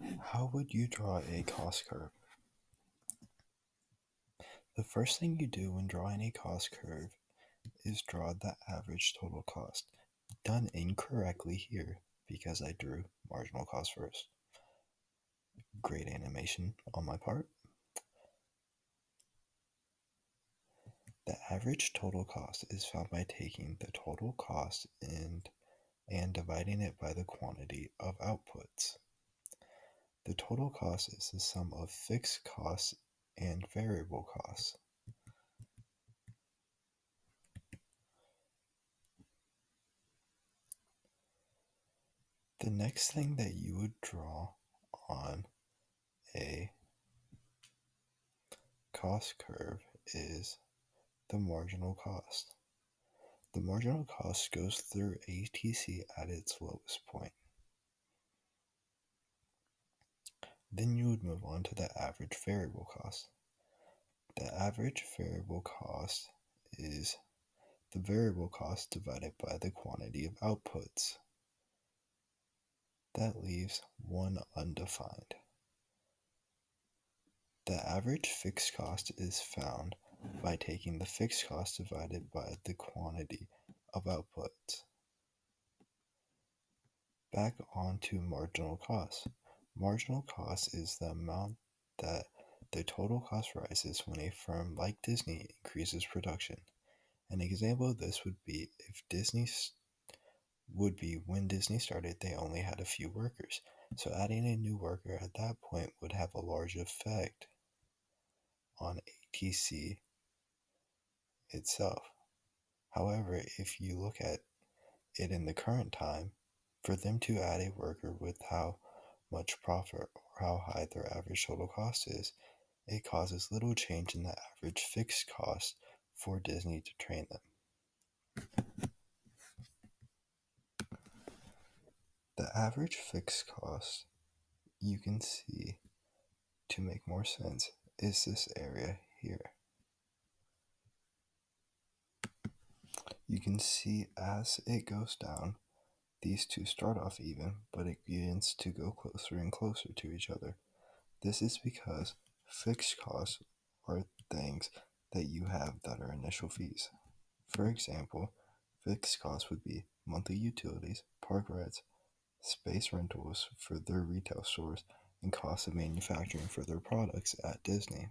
How would you draw a cost curve? The first thing you do when drawing a cost curve is draw the average total cost. Done incorrectly here because I drew marginal cost first. Great animation on my part. The average total cost is found by taking the total cost and dividing it by the quantity of outputs. The total cost is the sum of fixed costs and variable costs. The next thing that you would draw on a cost curve is the marginal cost. The marginal cost goes through ATC at its lowest point. Then you would move on to the average variable cost. The average variable cost is the variable cost divided by the quantity of outputs. That leaves one undefined. The average fixed cost is found by taking the fixed cost divided by the quantity of outputs. Back onto marginal cost. Marginal cost is the amount that the total cost rises when a firm like Disney increases production. An example of this would be when Disney started, they only had a few workers. So adding a new worker at that point would have a large effect on ATC itself. However, if you look at it in the current time, for them to add a worker with how much profit or how high their average total cost is, it causes little change in the average fixed cost for Disney to train them. The average fixed cost, you can see, to make more sense, is this area here. You can see as it goes down, these two start off even, but it begins to go closer and closer to each other. This is because fixed costs are things that you have that are initial fees. For example, fixed costs would be monthly utilities, park rents, space rentals for their retail stores, and costs of manufacturing for their products at Disney.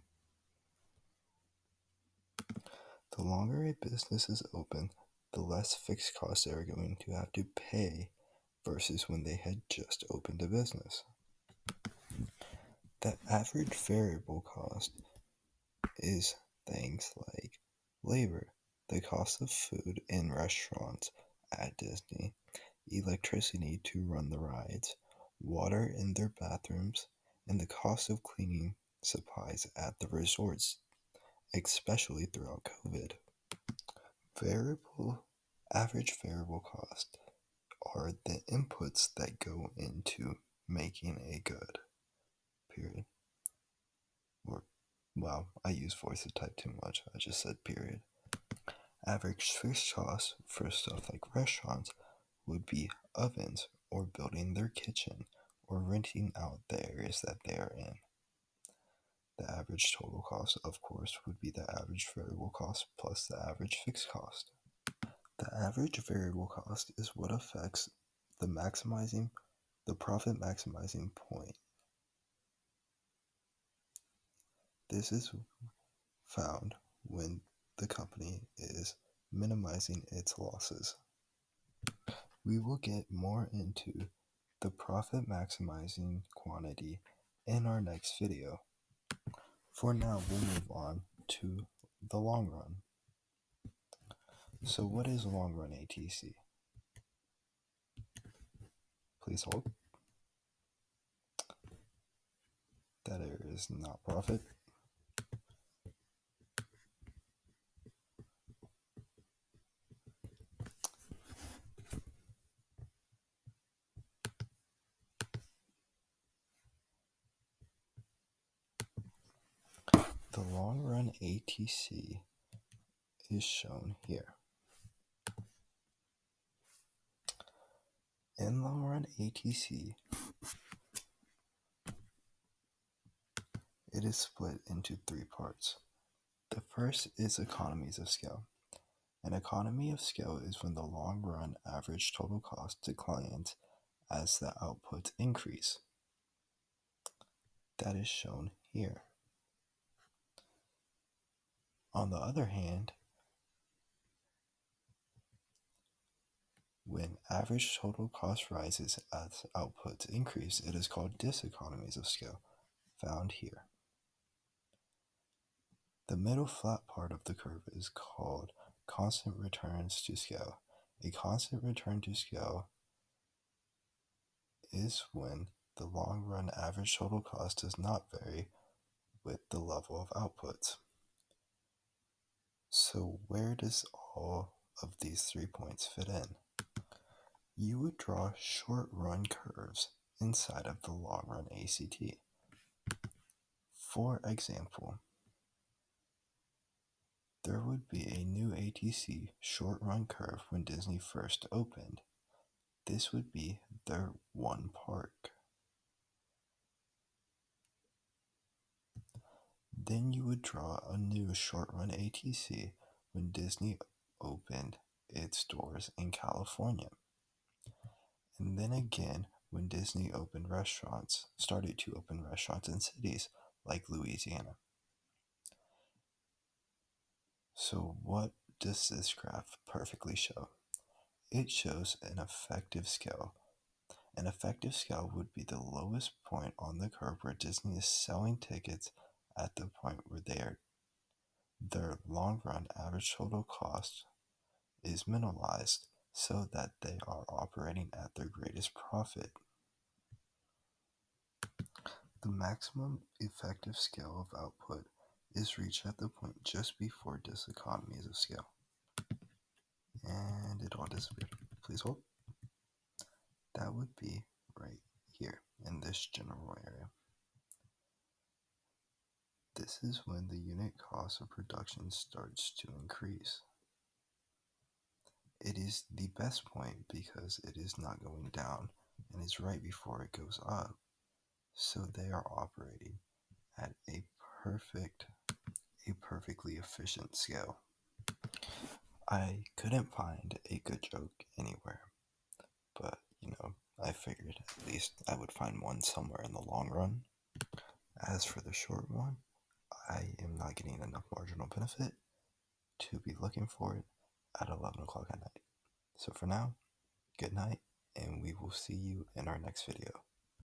The longer a business is open, the less fixed costs they are going to have to pay versus when they had just opened a business. The average variable cost is things like labor, the cost of food in restaurants at Disney, electricity to run the rides, water in their bathrooms, and the cost of cleaning supplies at the resorts, especially throughout COVID. Average variable cost are the inputs that go into making a good, period. Wow, I use voice to type too much. I just said period. Average fixed costs for stuff like restaurants would be ovens or building their kitchen or renting out the areas that they are in. The average total cost, of course, would be the average variable cost plus the average fixed cost. The average variable cost is what affects the profit maximizing point. This is found when the company is minimizing its losses. We will get more into the profit maximizing quantity in our next video. For now, we'll move on to the long run. So what is long run ATC? Please hold. That area is not profit. The long run ATC is shown here. In long run ATC, it is split into three parts. The first is economies of scale. An economy of scale is when the long run average total cost declines as the outputs increase. That is shown here. On the other hand, when average total cost rises as outputs increase, it is called diseconomies of scale, found here. The middle flat part of the curve is called constant returns to scale. A constant return to scale is when the long run average total cost does not vary with the level of outputs. So where does all of these 3 points fit in? You would draw short run curves inside of the long run ACT. For example, there would be a new ATC short run curve when Disney first opened. This would be their one park. Then you would draw a new short run ATC when Disney opened its doors in California. And then again when Disney started to open restaurants in cities like Louisiana. So what does this graph perfectly show? It shows an effective scale. An effective scale would be the lowest point on the curve where Disney is selling tickets at the point where their long run average total cost is minimalized so that they are operating at their greatest profit. The maximum effective scale of output is reached at the point just before diseconomies of scale. And it all disappeared. Please hold. That would be right here in this general area. This is when the unit cost of production starts to increase. It is the best point because it is not going down and is right before it goes up. So they are operating at a perfectly efficient scale. I couldn't find a good joke anywhere, but I figured at least I would find one somewhere in the long run. As for the short one, I am not getting enough marginal benefit to be looking for it at 11 o'clock at night. So for now, good night, and we will see you in our next video.